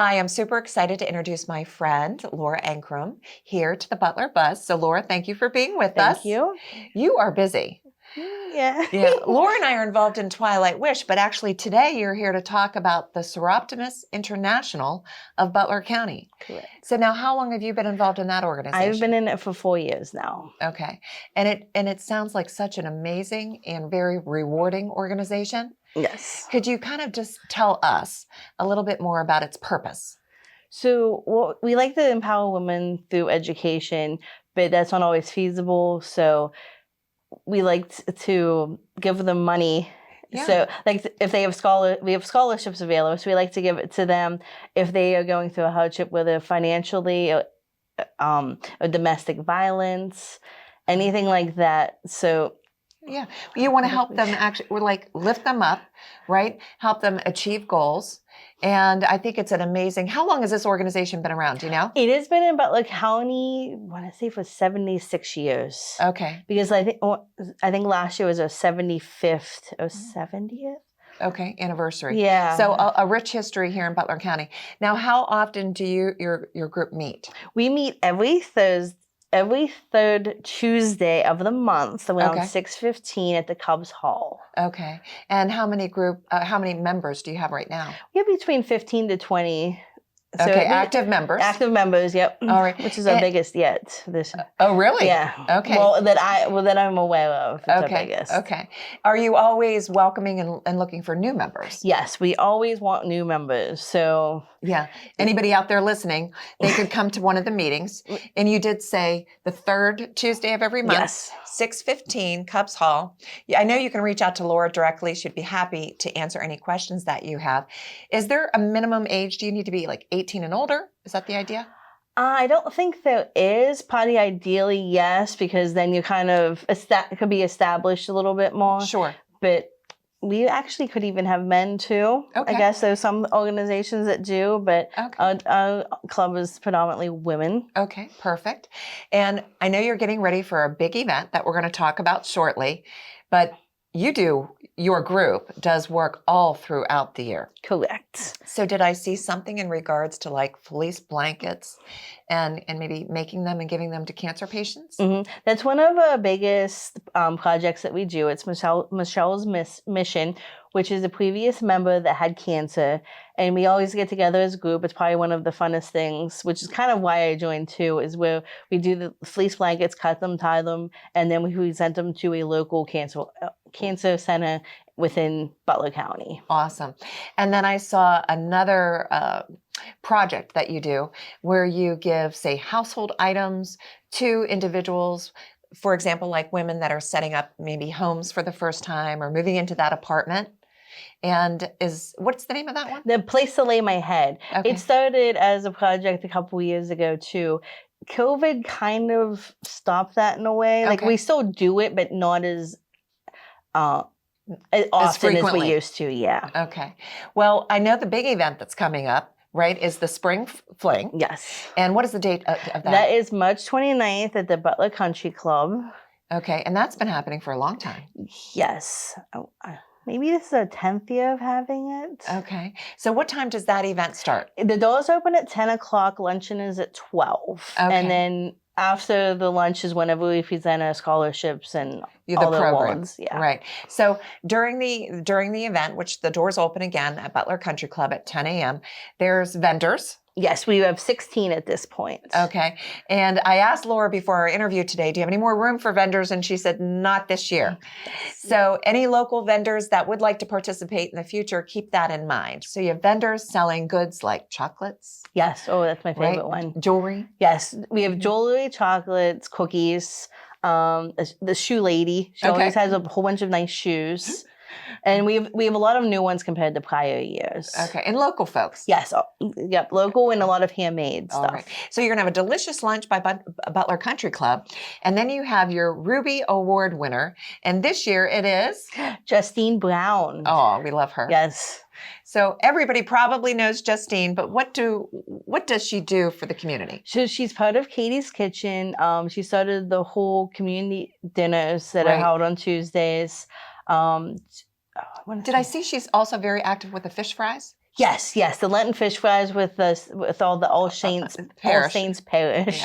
Hi, I'm super excited to introduce my friend, Laura Ankrom, here to the Butler Buzz. So, Laura, thank you for being with us. Thank you. You are busy. Yeah. Yeah. Laura and I are involved in Twilight Wish, but actually today you're here to talk about the Soroptimists International of Butler County. Correct. So now how long have you been involved in that organization? I've been in it for 4 years now. Okay. And it sounds like such an amazing and very rewarding organization. Yes. Could you kind of just tell us a little bit more about its purpose? So we like to empower women through education, but that's not always feasible. So we like to give them money. Yeah. So like if they have we have scholarships available. So we like to give it to them if they are going through a hardship, whether financially or domestic violence, anything like that. So yeah, you want to help them actually, like lift them up, right? Help them achieve goals. And I think it's an amazing, how long has this organization been around? Do you know? It has been in Butler County, I want to say for 76 years. Okay. Because I think last year was our 75th or 70th. Okay, anniversary. Yeah. So a rich history here in Butler County. Now, how often do your group meet? We meet every third Tuesday of the month around 6:15 at the Cubs Hall. Okay. And how many members do you have right now? We have between 15 to 20. So okay, active members. Active members, yep. All right. Which is our biggest yet. Oh, really? Yeah. Okay. Well, that I'm aware of. It's our biggest. Okay. Are you always welcoming and looking for new members? Yes, we always want new members. So yeah. Anybody out there listening, they could come to one of the meetings. And you did say the third Tuesday of every month, yes. 6:15, Cubs Hall. Yeah, I know you can reach out to Laura directly. She'd be happy to answer any questions that you have. Is there a minimum age? Do you need to be like 18 and older? Is that the idea? I don't think there is. Probably ideally, yes, because then you kind of could be established a little bit more. Sure. But we actually could even have men too. Okay. I guess there's some organizations that do, but our club is predominantly women. Okay, perfect. And I know you're getting ready for a big event that we're going to talk about shortly, but your group does work all throughout the year. Correct. So did I see something in regards to like fleece blankets and maybe making them and giving them to cancer patients? Mm-hmm. That's one of our biggest projects that we do. It's Michelle's mission, which is a previous member that had cancer. And we always get together as a group. It's probably one of the funnest things, which is kind of why I joined too, is where we do the fleece blankets, cut them, tie them, and then we present them to a local cancer center within Butler County. Awesome. And then I saw another project that you do where you give, say, household items to individuals, for example, like women that are setting up maybe homes for the first time or moving into that apartment. And what's the name of that one? The Place to Lay My Head. Okay. It started as a project a couple years ago too. COVID kind of stopped that in a way. Like we still do it, but not as often as we used to. Yeah. Okay. Well, I know the big event that's coming up, right, is the Spring Fling. Yes. And what is the date of that? That is March 29th at the Butler Country Club. Okay. And that's been happening for a long time. Yes. Maybe this is our 10th year of having it. Okay. So what time does that event start? The doors open at 10 o'clock. Luncheon is at 12. Okay. And then after the lunch is whenever we present our scholarships and all the awards. Yeah. Right. So during the event, which the doors open again at Butler Country Club at 10 a.m., there's vendors. Yes, we have 16 at this point. Okay. And I asked Laura before our interview today, do you have any more room for vendors? And she said, not this year. So any local vendors that would like to participate in the future, keep that in mind. So you have vendors selling goods like chocolates. Yes. Oh, that's my favorite one. Jewelry. Yes. We have jewelry, chocolates, cookies. The shoe lady. She always has a whole bunch of nice shoes. And we have a lot of new ones compared to prior years. Okay, and local folks. Yes, yep, local and a lot of handmade stuff. All right. So you're going to have a delicious lunch by Butler Country Club. And then you have your Ruby Award winner. And this year it is? Justine Brown. Oh, we love her. Yes. So everybody probably knows Justine, but what does she do for the community? So she's part of Katie's Kitchen. She started the whole community dinners that are held on Tuesdays. Did I see she's also very active with the fish fries? Yes, the Lenten fish fries with all the All Saints Parish.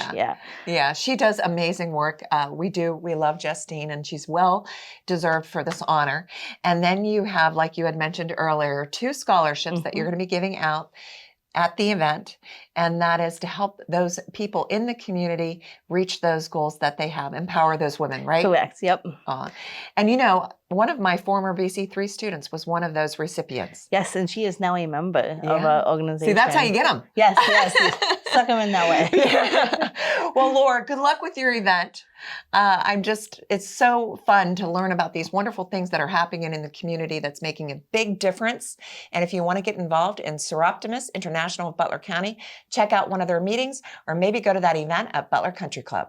Yeah, she does amazing work. We love Justine, and she's well deserved for this honor. And then you have, like you had mentioned earlier, 2 scholarships that you're going to be giving out at the event, and that is to help those people in the community reach those goals that they have, empower those women, right? Correct, yep. And you know, one of my former BC3 students was one of those recipients. Yes, and she is now a member of our organization. See, that's how you get them. Yes, suck them in that way. Well, Laura, good luck with your event. It's so fun to learn about these wonderful things that are happening in the community that's making a big difference. And if you want to get involved in Soroptimists International of Butler County, check out one of their meetings or maybe go to that event at Butler Country Club.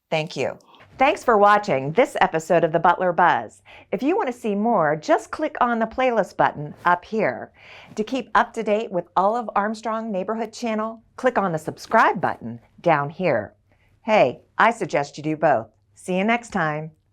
Thank you. Thanks for watching this episode of the Butler Buzz. If you want to see more, just click on the playlist button up here. To keep up to date with all of Armstrong Neighborhood Channel, click on the subscribe button down here. Hey, I suggest you do both. See you next time.